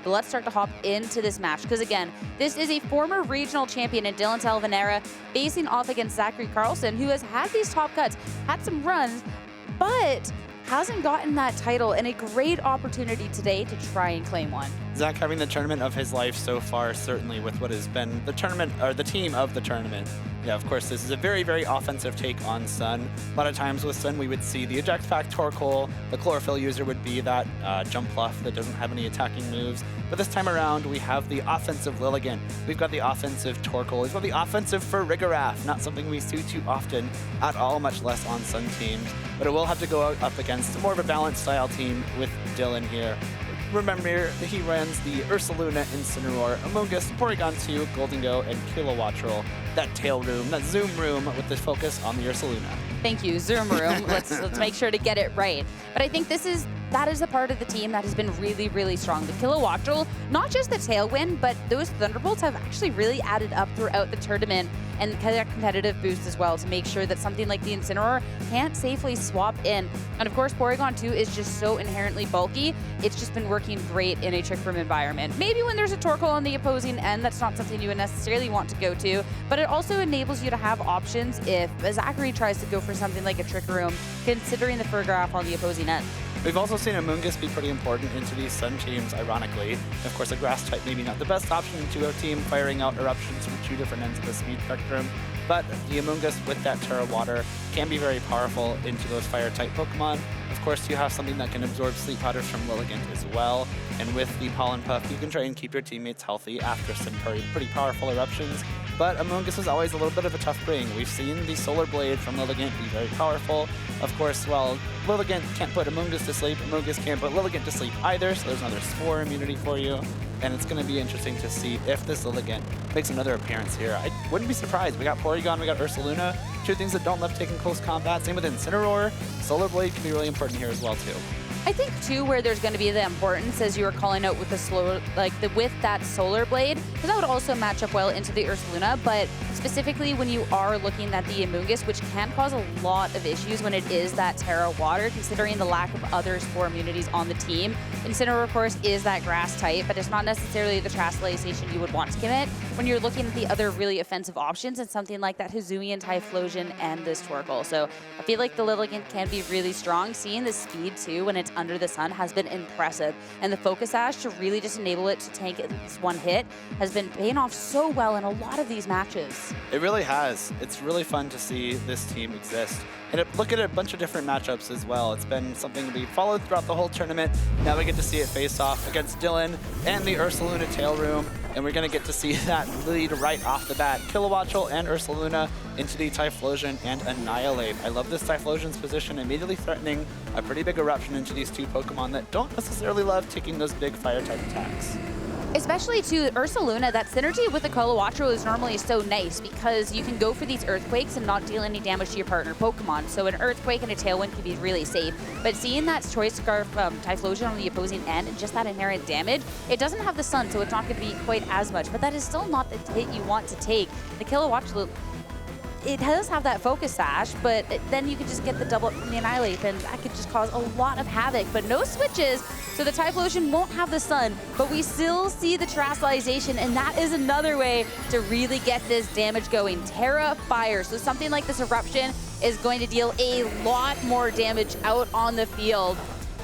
But let's start to hop into this match, because again, this is a former regional champion in Dylan Salvanera facing off against Zachary Carlson, who has had these top cuts, had some runs, but hasn't gotten that title, and a great opportunity today to try and claim one. Zach having the tournament of his life so far, certainly with what has been the tournament, or the team of the tournament. Yeah, of course, this is a very, very offensive take on Sun. A lot of times with Sun, we would see the eject pack Torkoal, the chlorophyll user would be that jump fluff that doesn't have any attacking moves. But this time around, we have the offensive Lilligant. We've got the offensive Torkoal. We've got the offensive for Farigiraf, not something we see too often at all, much less on Sun teams. But it will have to go up against more of a balanced style team with Dylan here. Remember, he runs the Ursaluna, Incineroar, Amogus, Porygon 2, Golden Go, and Kilowattrel. That tail room, that zoom room with the focus on the Ursaluna. Thank you, zoom room. let's make sure to get it right. But I think that is the part of the team that has been really, really strong. The Kilowattrel, not just the Tailwind, but those Thunderbolts have actually really added up throughout the tournament, and that competitive boost as well, to make sure that something like the Incineroar can't safely swap in. And of course, Porygon 2 is just so inherently bulky. It's just been working great in a Trick Room environment. Maybe when there's a Torkoal on the opposing end, that's not something you would necessarily want to go to, but it also enables you to have options if Zachary tries to go for something like a Trick Room, considering the Farigiraf on the opposing end. We've also seen Amoonguss be pretty important into these Sun teams, ironically. Of course, a Grass type maybe not the best option into a team, firing out eruptions from two different ends of the speed spectrum. But the Amoonguss with that Terra Water can be very powerful into those fire type Pokemon. Of course, you have something that can absorb sleep powders from Lilligant as well. And with the Pollen Puff, you can try and keep your teammates healthy after some pretty powerful eruptions. But Amoonguss is always a little bit of a tough bring. We've seen the Solar Blade from Lilligant be very powerful. Of course, well, Lilligant can't put Amoonguss to sleep. Amoonguss can't put Lilligant to sleep either, so there's another Spore immunity for you. And it's going to be interesting to see if this Lilligant makes another appearance here. I wouldn't be surprised. We got Porygon, we got Ursaluna, two things that don't love taking close combat. Same with Incineroar. Solar Blade can be really important here as well, too. I think too, where there's going to be the importance, as you were calling out with the slow, with that Solar Blade, because that would also match up well into the Ursaluna. But specifically, when you are looking at the Amoonguss, which can cause a lot of issues when it is that Terra Water, considering the lack of other Spore immunities on the team. Incineroar, of course, is that Grass type, but it's not necessarily the Terastallization you would want to commit when you're looking at the other really offensive options and something like that Hisuian, Typhlosion, and this Torkoal. So I feel like the Lilligant can be really strong. Seeing the speed too when it's under the sun has been impressive, and the Focus Sash to really just enable it to tank this one hit has been paying off so well in a lot of these matches. It really has. It's really fun to see this team exist. And look at a bunch of different matchups as well. It's been something we followed throughout the whole tournament. Now we get to see it face off against Dylan and the Ursaluna Tail Room. And we're going to get to see that lead right off the bat. Kilowattrel and Ursaluna into the Typhlosion and Annihilate. I love this Typhlosion's position, immediately threatening a pretty big eruption into these two Pokemon that don't necessarily love taking those big fire type attacks. Especially to Ursaluna, that synergy with the Kilowattrel is normally so nice because you can go for these Earthquakes and not deal any damage to your partner Pokemon. So an Earthquake and a Tailwind can be really safe. But seeing that Choice Scarf Typhlosion on the opposing end and just that inherent damage, it doesn't have the sun, so it's not going to be quite as much. But that is still not the hit you want to take. The Kilowattrel, it does have that Focus Sash, but then you could just get the double up from the Annihilate, and that could just cause a lot of havoc. But no switches, so the Typhlosion won't have the sun, but we still see the Terastallization, and that is another way to really get this damage going. Terra Fire, so something like this Eruption is going to deal a lot more damage out on the field.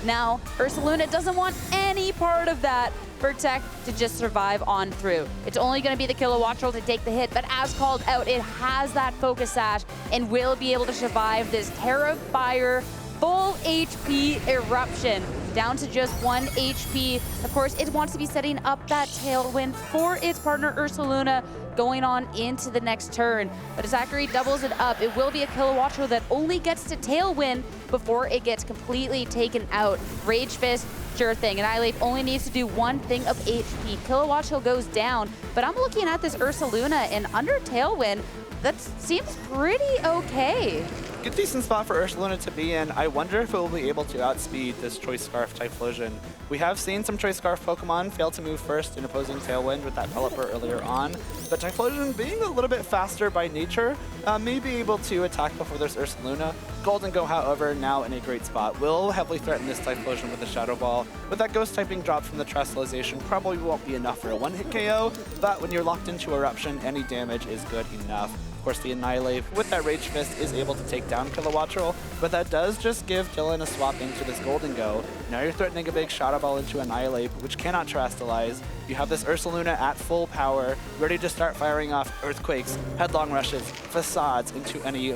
Now, Ursaluna doesn't want any part of that for Tech to just survive on through. It's only going to be the Kilowattrel to take the hit, but as called out, it has that Focus Sash and will be able to survive this Terra Fire full HP Eruption down to just 1 HP. Of course, it wants to be setting up that Tailwind for its partner Ursaluna going on into the next turn. But as Zachary doubles it up, it will be a Kilowattrel that only gets to Tailwind before it gets completely taken out. Rage Fist, sure thing. Annihilate only needs to do one thing of HP. Kilowattrel goes down, but I'm looking at this Ursaluna, and under Tailwind, that seems pretty okay. Good decent spot for Ursaluna to be in. I wonder if it will be able to outspeed this Choice Scarf Typhlosion. We have seen some Choice Scarf Pokemon fail to move first in opposing Tailwind with that Pelipper earlier on, but Typhlosion being a little bit faster by nature may be able to attack before there's Ursaluna. Golden Go, however, now in a great spot. Will heavily threaten this Typhlosion with a Shadow Ball. With that Ghost typing drop from the Terrestrialization, probably won't be enough for a one-hit KO, but when you're locked into Eruption, any damage is good enough. Of course, the Annihilate with that Rage Fist is able to take down Kilowattrel, but that does just give Dylan a swap into this Golden Go. Now you're threatening a big Shadow Ball into Annihilate, which cannot Terrestrialize. You have this Ursaluna at full power, ready to start firing off Earthquakes, Headlong Rushes, Facades into any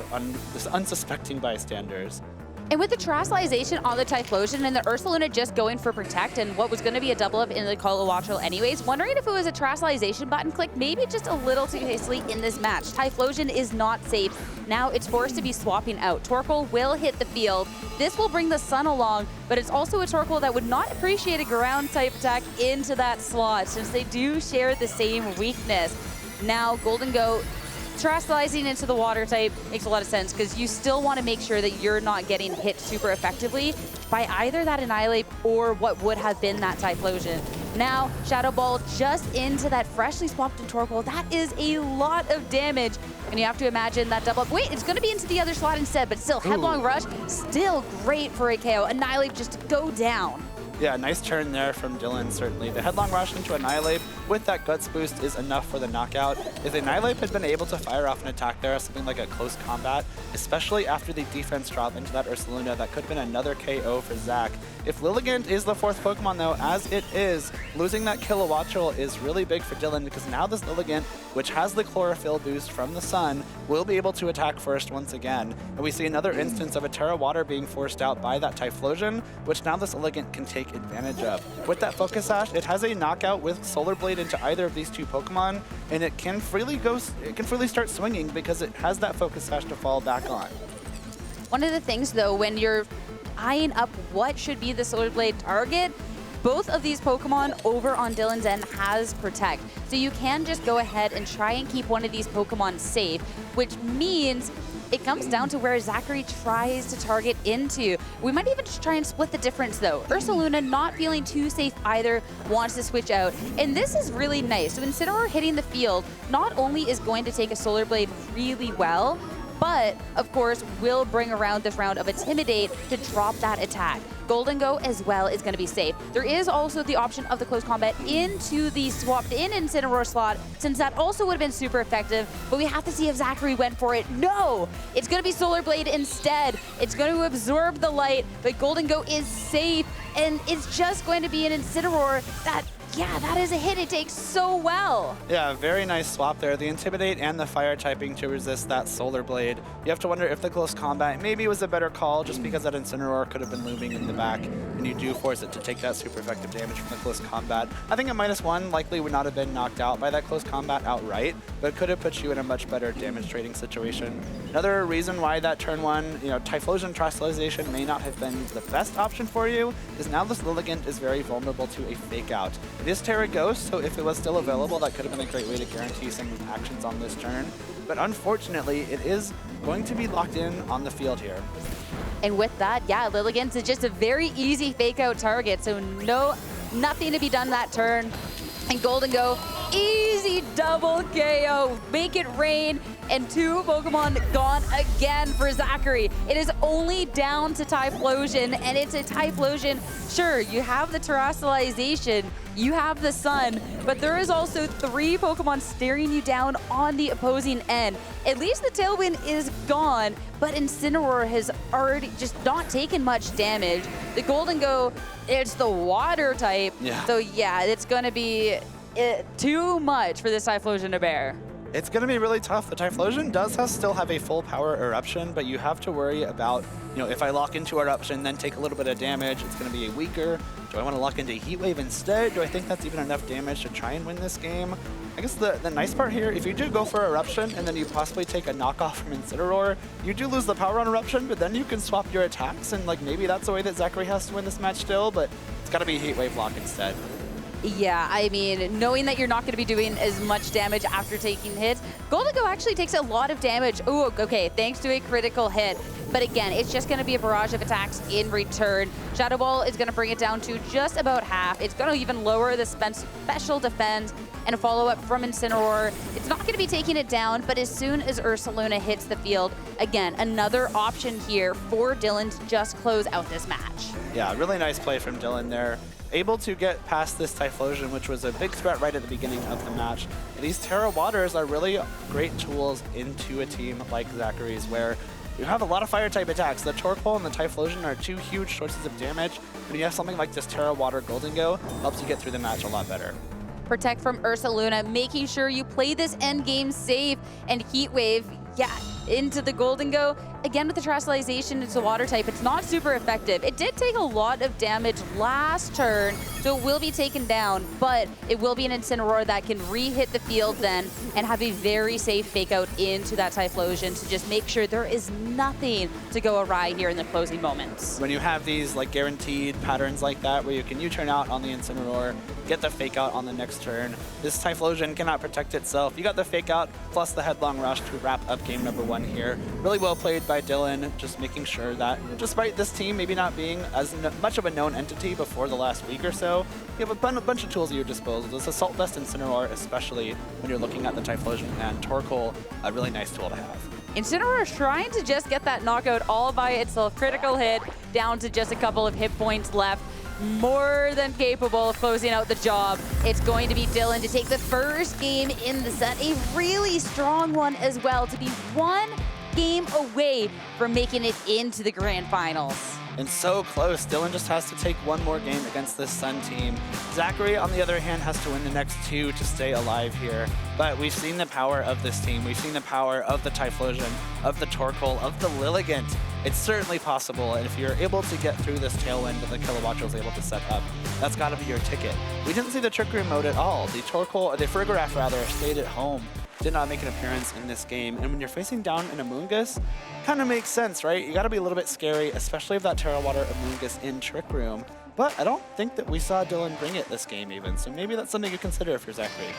unsuspecting bystanders. And with the Terrestrialization on the Typhlosion and the Ursaluna just going for Protect and what was going to be a double up in the Kilowattrel anyways, wondering if it was a Terrestrialization button click maybe just a little too hastily in this match. Typhlosion is not safe. Now it's forced to be swapping out. Torkoal will hit the field. This will bring the Sun along, but it's also a Torkoal that would not appreciate a ground type attack into that slot since they do share the same weakness. Now Golden Go Terrestrializing into the water type makes a lot of sense because you still want to make sure that you're not getting hit super effectively by either that Annihilate or what would have been that Typhlosion. Now, Shadow Ball just into that freshly swapped Torkoal. That is a lot of damage. And you have to imagine that double up. Wait, it's going to be into the other slot instead, but still, Headlong Rush, still great for a KO. Annihilate just to go down. Yeah, nice turn there from Dylan, certainly. The Headlong Rush into Annihilate with that Guts boost is enough for the knockout. If Annihilate had been able to fire off an attack there, something like a close combat, especially after the defense drop into that Ursaluna, that could have been another KO for Zach. If Lilligant is the fourth Pokemon, though, as it is, losing that Kilowattrel is really big for Dylan because now this Lilligant, which has the Chlorophyll boost from the Sun, will be able to attack first once again. And we see another instance of a Terra Water being forced out by that Typhlosion, which now this Lilligant can take advantage of. With that Focus Sash, it has a knockout with Solar Blade into either of these two Pokemon, and it can freely start swinging because it has that Focus Sash to fall back on. One of the things, though, when you're eyeing up what should be the Solar Blade target, both of these Pokemon over on Dylan's end has Protect. So you can just go ahead and try and keep one of these Pokemon safe, which means it comes down to where Zachary tries to target into. We might even just try and split the difference, though. Ursaluna, not feeling too safe either, wants to switch out. And this is really nice. So Incineroar hitting the field not only is going to take a Solar Blade really well, but, of course, will bring around this round of Intimidate to drop that attack. Golden Go as well is going to be safe. There is also the option of the close combat into the swapped in Incineroar slot, since that also would have been super effective, but we have to see if Zachary went for it. No! It's going to be Solar Blade instead. It's going to absorb the light, but Golden Go is safe, and it's just going to be an Incineroar that, yeah, that is a hit it takes so well. Yeah, very nice swap there. The Intimidate and the Fire typing to resist that Solar Blade. You have to wonder if the close combat maybe was a better call just because that Incineroar could have been looming in the back, and you do force it to take that super effective damage from the close combat. I think a -1 likely would not have been knocked out by that close combat outright, but could have put you in a much better damage trading situation. Another reason why that turn one, Typhlosion Terrestrialization may not have been the best option for you is now this Lilligant is very vulnerable to a fake out. It is Terra Ghost, so if it was still available, that could have been a great way to guarantee some actions on this turn. But unfortunately, it is going to be locked in on the field here. And with that, yeah, Lilligant is just a very easy fake out target, so nothing to be done that turn. And Golden Go, easy double KO, make it rain, and 2 Pokemon gone again for Zachary. It is only down to Typhlosion, and it's a Typhlosion. Sure, you have the Terrestrialization, you have the Sun, but there is also 3 Pokemon staring you down on the opposing end. At least the Tailwind is gone, but Incineroar has already just not taken much damage. The Golden Go, it's the water type, so yeah, it's going to be too much for this Typhlosion to bear. It's going to be really tough. The Typhlosion does still have a full power Eruption, but you have to worry about, if I lock into Eruption, then take a little bit of damage, it's going to be a weaker. Do I want to lock into Heat Wave instead? Do I think that's even enough damage to try and win this game? I guess the nice part here, if you do go for Eruption and then you possibly take a knockoff from Incineroar, you do lose the power on Eruption, but then you can swap your attacks, and maybe that's the way that Zachary has to win this match still, but it's got to be Heat Wave lock instead. Yeah, I mean, knowing that you're not going to be doing as much damage after taking hits, Golden Go actually takes a lot of damage. Ooh, okay, thanks to a critical hit. But again, it's just going to be a barrage of attacks in return. Shadow Ball is going to bring it down to just about half. It's going to even lower the special defense, and a follow-up from Incineroar. It's not going to be taking it down, but as soon as Ursaluna hits the field, again, another option here for Dylan to just close out this match. Yeah, really nice play from Dylan there. Able to get past this Typhlosion, which was a big threat right at the beginning of the match. And these Terra Waters are really great tools into a team like Zachary's, where you have a lot of fire-type attacks. The Torkoal and the Typhlosion are two huge sources of damage. When you have something like this Terra Water Golden Go, helps you get through the match a lot better. Protect from Ursaluna, making sure you play this end game safe, and Heat Wave, yeah, into the Golden Go. Again, with the Terastallization, it's a water type. It's not super effective. It did take a lot of damage last turn, so it will be taken down, but it will be an Incineroar that can re-hit the field then and have a very safe fake out into that Typhlosion to just make sure there is nothing to go awry here in the closing moments. When you have these like guaranteed patterns like that, where you can U-turn out on the Incineroar, get the fake out on the next turn, this Typhlosion cannot protect itself. You got the fake out plus the headlong rush to wrap up game number 1 here. Really well played by Dylan, just making sure that despite this team maybe not being as much of a known entity before the last week or so, you have a bunch of tools at your disposal. This Assault Vest Incineroar, especially when you're looking at the Typhlosion and Torkoal, a really nice tool to have. Incineroar trying to just get that knockout all by itself. Critical hit, down to just a couple of hit points left. More than capable of closing out the job. It's going to be Dylan to take the first game in the set. A really strong one as well, to be one game away from making it into the grand finals. And so close. Dylan just has to take one more game against this Sun team. Zachary, on the other hand, has to win the next 2 to stay alive here. But we've seen the power of this team. We've seen the power of the Typhlosion, of the Torkoal, of the Lilligant. It's certainly possible, and if you're able to get through this tailwind that the Kilowattrel was able to set up, that's got to be your ticket. We didn't see the Trick Room mode at all. The Torkoal, or the Frigoraph rather, stayed at home. Did not make an appearance in this game. And when you're facing down an Amoonguss, kind of makes sense, right? You got to be a little bit scary, especially if that Terra Water Amoonguss in Trick Room. But I don't think that we saw Dylan bring it this game even, so maybe that's something you consider if you're Zachary.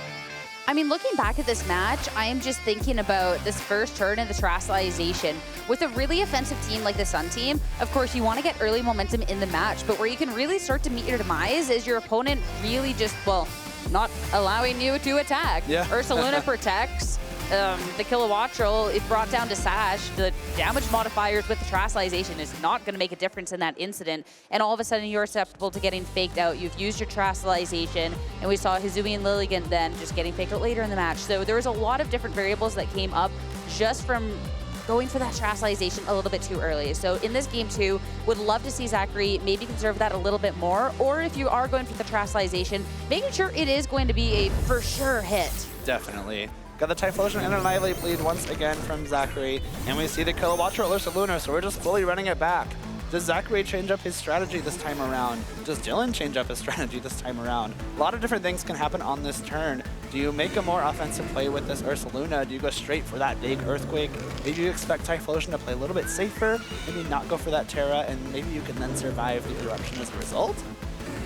I mean, looking back at this match, I am just thinking about this first turn and the Terastallization. With a really offensive team like the Sun team, of course, you want to get early momentum in the match, but where you can really start to meet your demise is your opponent really just, well, not allowing you to attack. Yeah. Ursaluna protects. The Kilowattrel, if brought down to Sash, the damage modifiers with the Terastallization is not going to make a difference in that incident. And all of a sudden, you're susceptible to getting faked out. You've used your Terastallization, and we saw Hizumi and Lilligant then just getting faked out later in the match. So there was a lot of different variables that came up just from going for that Terastallization a little bit too early. So in this game too, would love to see Zachary maybe conserve that a little bit more, or if you are going for the Terastallization, making sure it is going to be a for sure hit. Definitely. Got the Typhlosion and Annihilate bleed once again from Zachary, and we see the Kilowattrel Ursaluna, so we're just fully running it back. Does Zachary change up his strategy this time around? Does Dylan change up his strategy this time around? A lot of different things can happen on this turn. Do you make a more offensive play with this Ursaluna? Do you go straight for that big Earthquake? Maybe you expect Typhlosion to play a little bit safer, maybe not go for that Terra, and maybe you can then survive the Eruption as a result?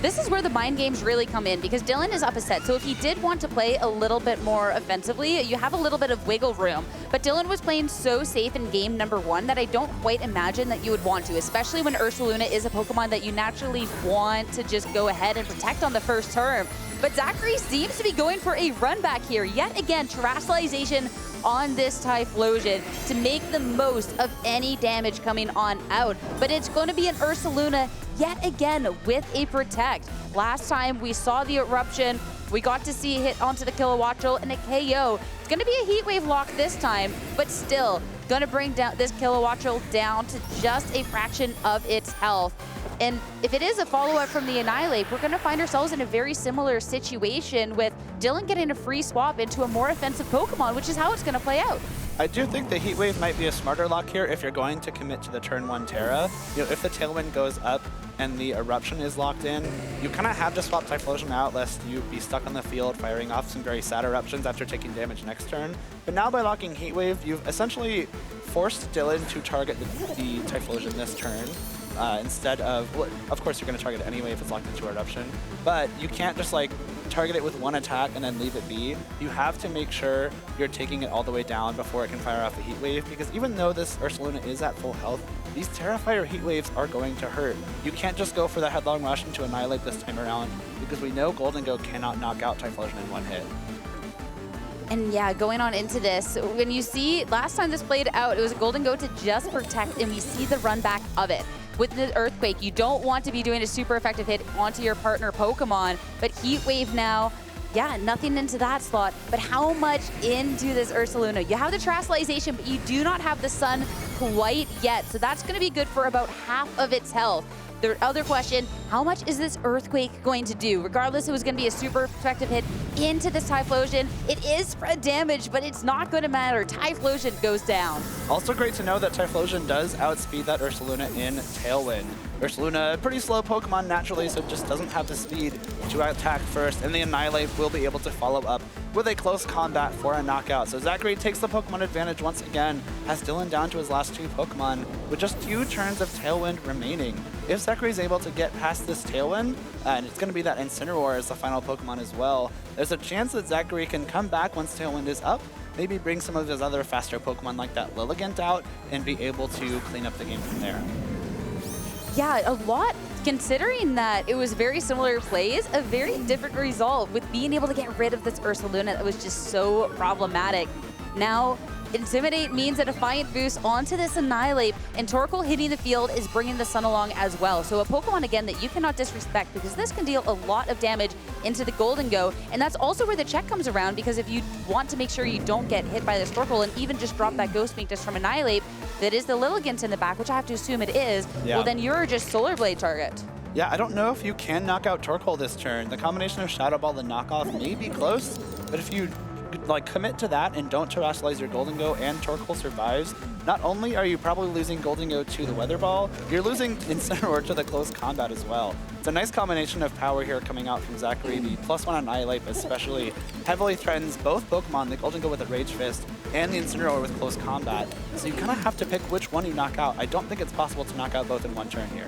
This is where the mind games really come in, because Dylan is up a set. So if he did want to play a little bit more offensively, you have a little bit of wiggle room. But Dylan was playing so safe in game number 1 that I don't quite imagine that you would want to, especially when Ursaluna is a Pokemon that you naturally want to just go ahead and protect on the first turn. But Zachary seems to be going for a run back here. Yet again, Terastallization on this Typhlosion to make the most of any damage coming on out. But it's going to be an Ursaluna yet again with a Protect. Last time we saw the Eruption, we got to see a hit onto the Kilowattrel and a KO. It's going to be a Heat Wave lock this time, but still going to bring down this Kilowattrel down to just a fraction of its health. And if it is a follow-up from the Annihilate, we're going to find ourselves in a very similar situation with Dylan getting a free swap into a more offensive Pokemon, which is how it's going to play out. I do think the Heat Wave might be a smarter lock here if you're going to commit to the turn 1 Terra. You know, if the Tailwind goes up and the Eruption is locked in, you kind of have to swap Typhlosion out lest you be stuck on the field firing off some very sad Eruptions after taking damage next turn. But now by locking Heat Wave, you've essentially forced Dylan to target the Typhlosion this turn. Instead of, well, of course you're going to target it anyway if it's locked into Eruption, but you can't just like target it with one attack and then leave it be. You have to make sure you're taking it all the way down before it can fire off a Heat Wave, because even though this Ursaluna is at full health, these Terrafire Heat Waves are going to hurt. You can't just go for the Headlong Rush into Annihilate this time around, because we know Golden Go cannot knock out Typhlosion in one hit. And yeah, going on into this, when you see last time this played out, it was a Golden Go to just protect, and we see the run back of it. With the Earthquake, you don't want to be doing a super effective hit onto your partner Pokemon, but Heat Wave now, yeah, nothing into that slot, but how much into this Ursaluna? You have the Terastallization, but you do not have the Sun quite yet, so that's going to be good for about half of its health. The other question, how much is this Earthquake going to do? Regardless, it was going to be a super effective hit into this Typhlosion. It is spread damage, but it's not going to matter. Typhlosion goes down. Also great to know that Typhlosion does outspeed that Ursaluna in Tailwind. Ursaluna, a pretty slow Pokemon naturally, so it just doesn't have the speed to attack first, and the Annihilate will be able to follow up with a close combat for a knockout. So Zachary takes the Pokemon advantage once again, has Dylan down to his last 2 Pokemon with just 2 turns of Tailwind remaining. If Zachary's able to get past this Tailwind, and it's going to be that Incineroar as the final Pokemon as well, there's a chance that Zachary can come back once Tailwind is up, maybe bring some of his other faster Pokemon like that Lilligant out, and be able to clean up the game from there. Yeah, a lot, considering that it was very similar plays, a very different result with being able to get rid of this Ursaluna that was just so problematic. Now, Intimidate means a Defiant boost onto this Annihilate, and Torkoal hitting the field is bringing the Sun along as well. So a Pokemon, again, that you cannot disrespect, because this can deal a lot of damage into the Golden Go, and that's also where the check comes around, because if you want to make sure you don't get hit by this Torkoal and even just drop that Ghost Beak just from Annihilate, that is the Lilligant in the back, which I have to assume it is, well, then you're just Solar Blade target. Yeah, I don't know if you can knock out Torkoal this turn. The combination of Shadow Ball and knockoff may be close, but if you commit to that and don't Terrastallize your Golden Go and Torkoal survives, not only are you probably losing Golden Go to the Weather Ball, you're losing Incineroar to the close combat as well. It's a nice combination of power here coming out from Zachary. The +1 Annihilate especially heavily threatens both Pokemon, the Golden Go with a Rage Fist and the Incineroar with close combat. So you kind of have to pick which one you knock out. I don't think it's possible to knock out both in one turn here.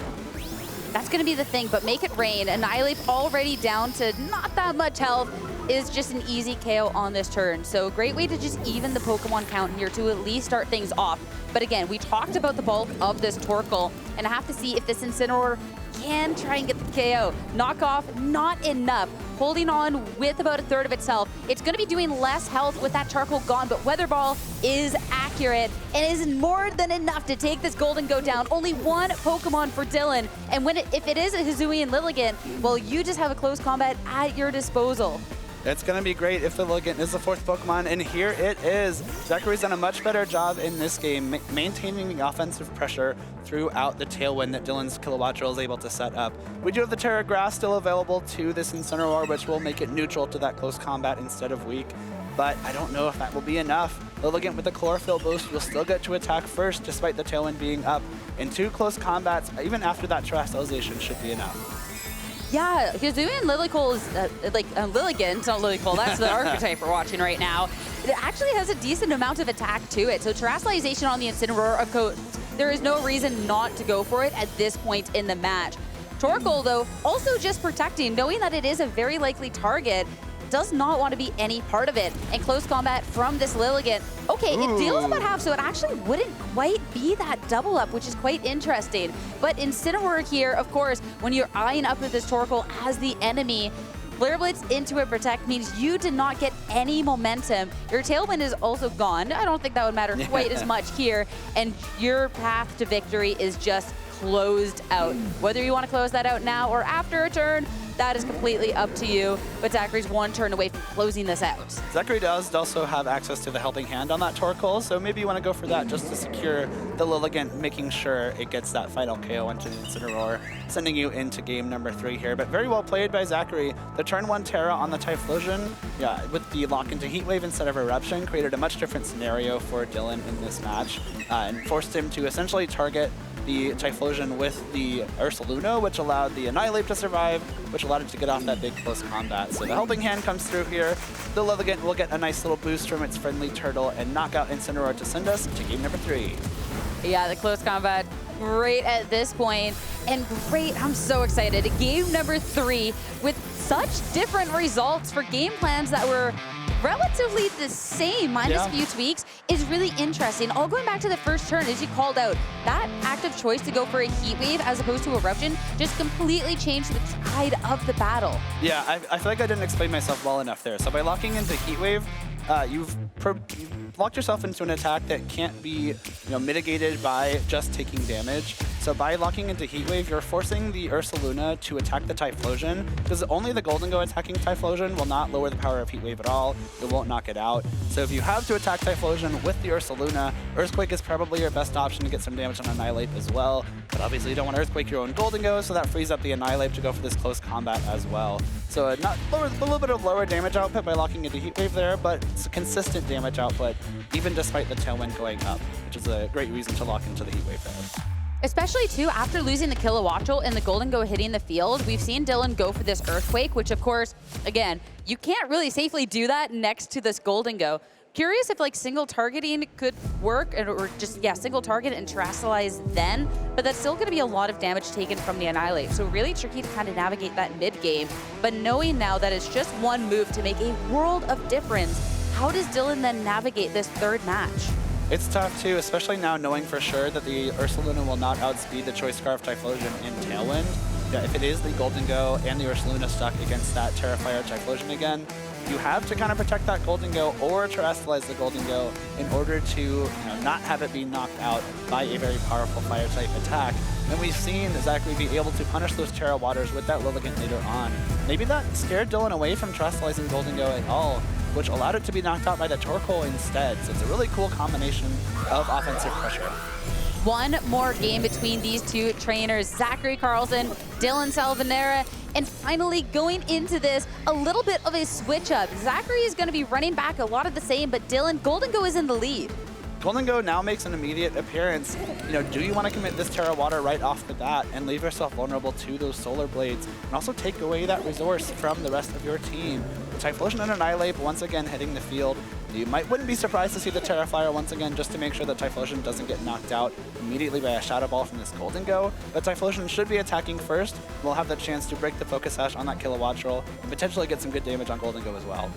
That's going to be the thing, but make it rain. Annihilate already down to not that much health is just an easy KO on this turn. So great way to just even the Pokemon count here to at least start things off. But again, we talked about the bulk of this Torkoal, and I have to see if this Incineroar can try and get the KO. Knockoff, not enough. Holding on with about 1/3 of its health. It's going to be doing less health with that Charcoal gone, but Weather Ball is accurate and is more than enough to take this Golden Go down. Only 1 Pokemon for Dylan, and if it is a Hisuian Lilligant, well, you just have a close combat at your disposal. It's going to be great if the Lilligant is the 4th Pokemon, and here it is. Zachary's done a much better job in this game, maintaining the offensive pressure throughout the Tailwind that Dylan's Kilowattrel is able to set up. We do have the Terra Grass still available to this Incineroar, which will make it neutral to that close combat instead of weak, but I don't know if that will be enough. Lilligant with the Chlorophyll boost will still get to attack first despite the Tailwind being up, and 2 close combats, even after that Terastallization, should be enough. Yeah, Hisuian Lillicole is Lilligant, not Lillicole, that's the archetype we're watching right now. It actually has a decent amount of attack to it. So Terastallization on the Incineroar, of course, there is no reason not to go for it at this point in the match. Torkoal, though, also just protecting, knowing that it is a very likely target, does not want to be any part of it. And close combat from this Lilligant. Okay, it deals about half, so it actually wouldn't quite be that double up, which is quite interesting. But Incineroar here, of course, when you're eyeing up with this Torkoal as the enemy, Flare Blitz into a Protect means you did not get any momentum. Your Tailwind is also gone. I don't think that would matter quite as much here. And your path to victory is just closed out. Whether you want to close that out now or after a turn, that is completely up to you, but Zachary's 1 turn away from closing this out. Zachary does also have access to the Helping Hand on that Torkoal, so maybe you want to go for that just to secure the Lilligant, making sure it gets that final KO into the Incineroar, sending you into game number 3 here. But very well played by Zachary. The turn 1 Terra on the Typhlosion, with the lock into Heat Wave instead of Eruption, created a much different scenario for Dylan in this match, and forced him to essentially target the Typhlosion with the Ursaluna, which allowed the Annihilate to survive, which allowed it to get off that big close combat. So the Helping Hand comes through here. The Lilligant will get a nice little boost from its friendly turtle and knock out Incineroar to send us to game number 3. Yeah, the close combat, great at this point, and great, I'm so excited. Game number 3 with such different results for game plans that were relatively the same, minus a few tweaks, is really interesting. All going back to the first turn, as you called out, that active choice to go for a Heat Wave as opposed to Eruption just completely changed the tide of the battle. Yeah, I feel like I didn't explain myself well enough there. So by locking into Heat Wave, you've locked yourself into an attack that can't be mitigated by just taking damage. So by locking into Heat Wave, you're forcing the Ursaluna to attack the Typhlosion, because only the Golden Go attacking Typhlosion will not lower the power of Heat Wave at all. It won't knock it out. So if you have to attack Typhlosion with the Ursaluna, Earthquake is probably your best option to get some damage on Annihilate as well. But obviously you don't want to Earthquake your own Golden Go, so that frees up the Annihilate to go for this close combat as well. So a little bit of lower damage output by locking into Heat Wave there, but it's a consistent damage output, even despite the Tailwind going up, which is a great reason to lock into the Heat Wave there. Especially, too, after losing the Kilowattrel and the Golden Go hitting the field, we've seen Dylan go for this Earthquake, which, of course, again, you can't really safely do that next to this Golden Go. Curious if, like, single targeting could work, or just, yeah, single target and Terastallize then, but that's still going to be a lot of damage taken from the Annihilate. So really tricky to kind of navigate that mid-game. But knowing now that it's just one move to make a world of difference, how does Dylan then navigate this third match? It's tough too, especially now knowing for sure that the Ursaluna will not outspeed the Choice Scarf Typhlosion in Tailwind. Yeah, if it is the Golden Go and the Ursaluna stuck against that Terrafire Typhlosion again, you have to kind of protect that Golden Go or Terastallize the Golden Go in order to not have it be knocked out by a very powerful Fire type attack. And we've seen Zachary be able to punish those Terra Waters with that Lilligant later on. Maybe that scared Dylan away from Terastallizing Golden Go at all, which allowed it to be knocked out by the Torkoal instead. So it's a really cool combination of offensive pressure. One more game between these two trainers, Zachary Carlson, Dylan Salvanera, and finally going into this, a little bit of a switch up. Zachary is going to be running back a lot of the same, but Dylan, Golden Go is in the lead. Golden Go now makes an immediate appearance. Do you want to commit this Terra Water right off the bat and leave yourself vulnerable to those Solar Blades and also take away that resource from the rest of your team? The Typhlosion and Annihilate once again hitting the field. You wouldn't be surprised to see the Terrafire once again just to make sure that Typhlosion doesn't get knocked out immediately by a Shadow Ball from this Golden Go. But Typhlosion should be attacking first. We'll have the chance to break the Focus Sash on that Kilowattrel and potentially get some good damage on Golden Go as well.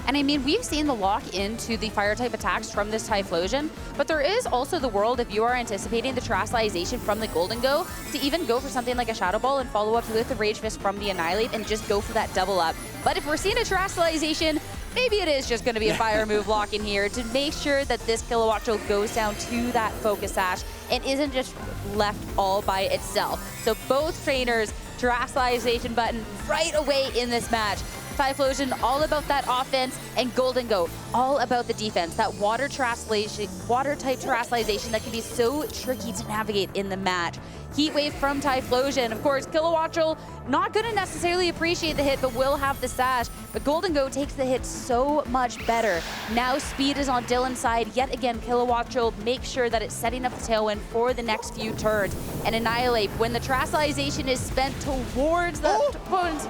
And I mean, we've seen the lock into the Fire-type attacks from this Typhlosion, but there is also the world, if you are anticipating the Terastallization from the Golden Go, to even go for something like a Shadow Ball and follow up with the Rage Fist from the Annihilate and just go for that double up. But if we're seeing a Terastallization, maybe it is just going to be a Fire move lock in here to make sure that this Kilowattrel goes down to that Focus Sash and isn't just left all by itself. So both trainers, Terastallization button right away in this match. Typhlosion, all about that offense, and Golden Go, all about the defense. That water type Terastallization that can be so tricky to navigate in the match. Heat Wave from Typhlosion. Of course, Kilowattrel not going to necessarily appreciate the hit, but will have the sash. But Golden Go takes the hit so much better. Now speed is on Dylan's side. Yet again, Kilowattrel makes sure that it's setting up the Tailwind for the next few turns. And Annihilate, when the Terastallization is spent towards the opponents,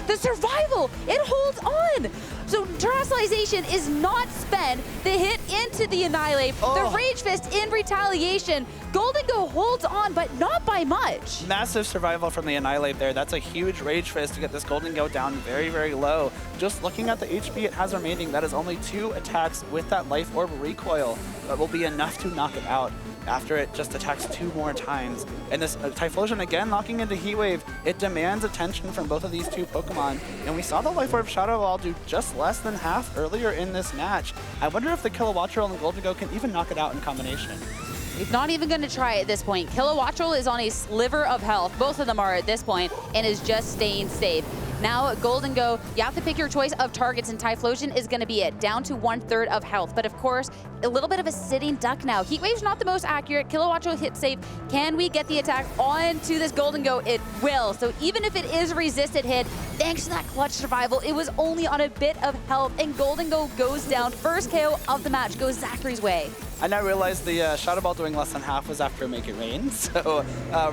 the survival, it holds on. So Terastallization is not spent. The hit into the Annihilate, the Rage Fist in retaliation. Golden Go holds on, but not by much. Massive survival from the Annihilate there. That's a huge Rage Fist to get this Golden Go down very, very low. Just looking at the HP it has remaining, that is only 2 attacks with that Life Orb recoil that will be enough to knock it out after it just attacks 2 more times. And this Typhlosion again locking into Heat Wave, it demands attention from both of these 2 Pokemon. And we saw the Life Orb Shadow Ball do just less than half earlier in this match. I wonder if the Kilowattrel and Golden Go can even knock it out in combination. He's not even going to try at this point. Kilowattrel is on a sliver of health. Both of them are at this point, and is just staying safe. Now, Golden Go, you have to pick your choice of targets, and Typhlosion is going to be it, down to 1/3 of health. But of course, a little bit of a sitting duck now. Heat Wave's not the most accurate. Kilowattrel hit safe. Can we get the attack onto this Golden Go? It will. So even if it is a resisted hit, thanks to that clutch survival, it was only on a bit of health, and Golden Go goes down. First KO of the match goes Zachary's way. I now realize the Shadow Ball doing less than half was after Make It Rain, so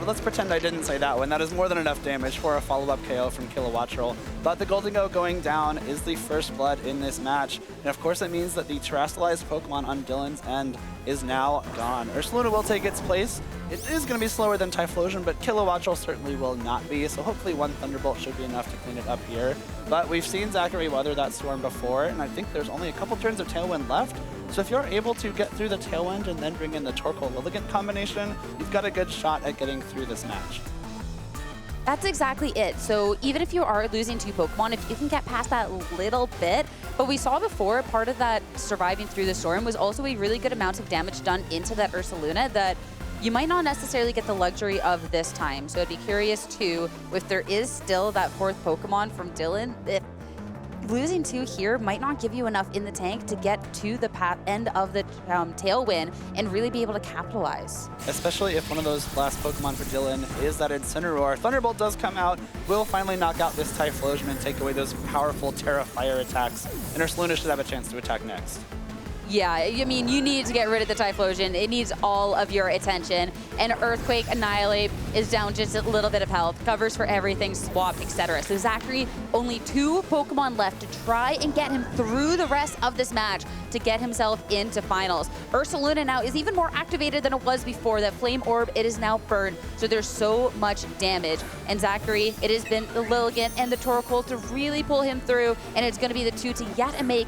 let's pretend I didn't say that one. That is more than enough damage for a follow-up KO from Kilowattrel. But the Golden Go going down is the first blood in this match, and of course it means that the terrestrialized Pokemon on Dylan's end is now gone. Ursaluna will take its place. It is going to be slower than Typhlosion, but Kilowattrel certainly will not be, so hopefully one Thunderbolt should be enough to clean it up here. But we've seen Zachary weather that storm before, and I think there's only a couple turns of Tailwind left. So if you're able to get through the Tailwind and then bring in the Torkoal-Lilligant combination, you've got a good shot at getting through this match. That's exactly it. So even if you are losing 2 Pokemon, if you can get past that little bit, but we saw before, part of that surviving through the storm was also a really good amount of damage done into that Ursaluna that you might not necessarily get the luxury of this time. So I'd be curious too, if there is still that 4th Pokemon from Dylan, if losing 2 here might not give you enough in the tank to get to the end of the Tailwind and really be able to capitalize. Especially if one of those last Pokemon for Dylan is that Incineroar. Thunderbolt does come out, will finally knock out this Typhlosion and take away those powerful Terra Fire attacks, and Ursaluna should have a chance to attack next. Yeah, I mean, you need to get rid of the Typhlosion. It needs all of your attention. And Earthquake Annihilate is down just a little bit of health, covers for everything, swap, etc. So Zachary, only 2 Pokemon left to try and get him through the rest of this match to get himself into finals. Ursaluna now is even more activated than it was before. That Flame Orb, it is now burned, so there's so much damage. And Zachary, it has been the Lilligant and the Torkoal to really pull him through, and it's going to be the 2 to yet make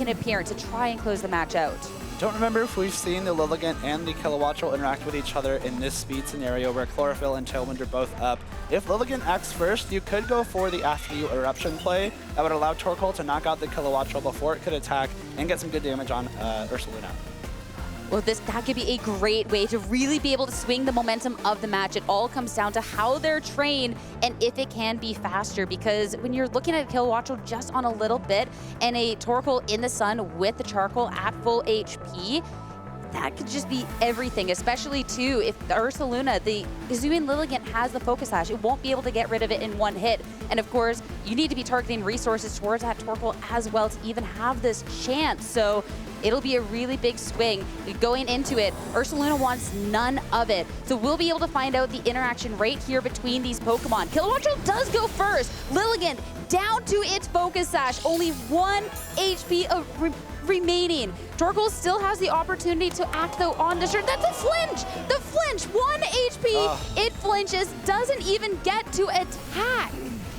an appearance to try and close the match out. Don't remember if we've seen the Lilligant and the Kilowattrel interact with each other in this speed scenario where Chlorophyll and Tailwind are both up. If Lilligant acts first, you could go for the After You Eruption play. That would allow Torkoal to knock out the Kilowattrel before it could attack and get some good damage on Ursaluna. Well, that could be a great way to really be able to swing the momentum of the match. It all comes down to how they're trained and if it can be faster, because when you're looking at Kilowattrel just on a little bit and a Torkoal in the sun with the Charcoal at full HP, that could just be everything, especially too if the Ursaluna, the Hisuian Lilligant has the Focus Sash. It won't be able to get rid of it in one hit. And of course, you need to be targeting resources towards that Torkoal as well to even have this chance. So it'll be a really big swing going into it. Ursaluna wants none of it. So we'll be able to find out the interaction right here between these Pokemon. Kilowattrel does go first. Lilligant down to its Focus Sash. Only 1 HP remaining. Torkoal still has the opportunity to act though on this turn. That's a flinch! The flinch, 1 HP. It flinches, doesn't even get to attack.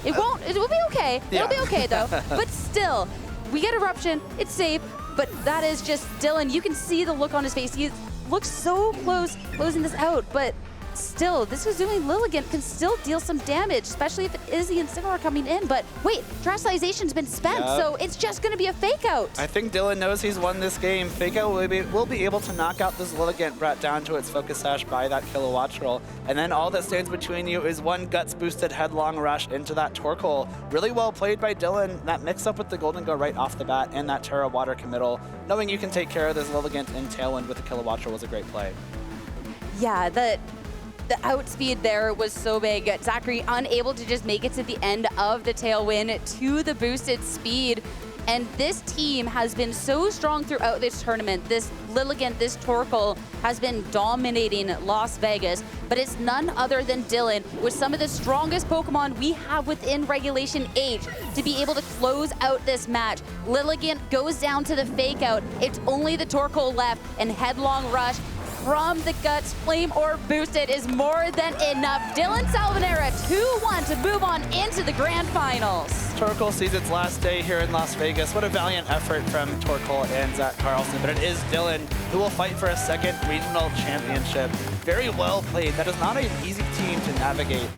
It won't, it will be okay. Yeah. It'll be okay though. But still, we get Eruption, it's safe. But that is just Dylan. You can see the look on his face. He looks so close closing this out, but still, this Hisuian Lilligant can still deal some damage, especially if it is the Incineroar coming in. But wait, Terrestrialization's been spent, so it's just going to be a Fake Out. I think Dylan knows he's won this game. Fake Out will be able to knock out this Lilligant brought down to its Focus Sash by that Kilowattrel. And then all that stands between you is one Guts-boosted headlong rush into that Torkoal. Really well played by Dylan. That mix up with the Golden Go right off the bat and that Terra Water committal. Knowing you can take care of this Lilligant and Tailwind with the Kilowattrel was a great play. Yeah, the outspeed there was so big. Zachary unable to just make it to the end of the Tailwind to the boosted speed. And this team has been so strong throughout this tournament. This Lilligant, this Torkoal has been dominating Las Vegas, but it's none other than Dylan with some of the strongest Pokemon we have within Regulation H to be able to close out this match. Lilligant goes down to the Fake Out. It's only the Torkoal left, and Headlong Rush from the Guts Flame Orb boosted is more than enough. Dylan Salvanera 2-1 to move on into the Grand Finals. Torkoal sees its last day here in Las Vegas. What a valiant effort from Torkoal and Zach Carlson, but it is Dylan who will fight for a second regional championship. Very well played. That is not an easy team to navigate.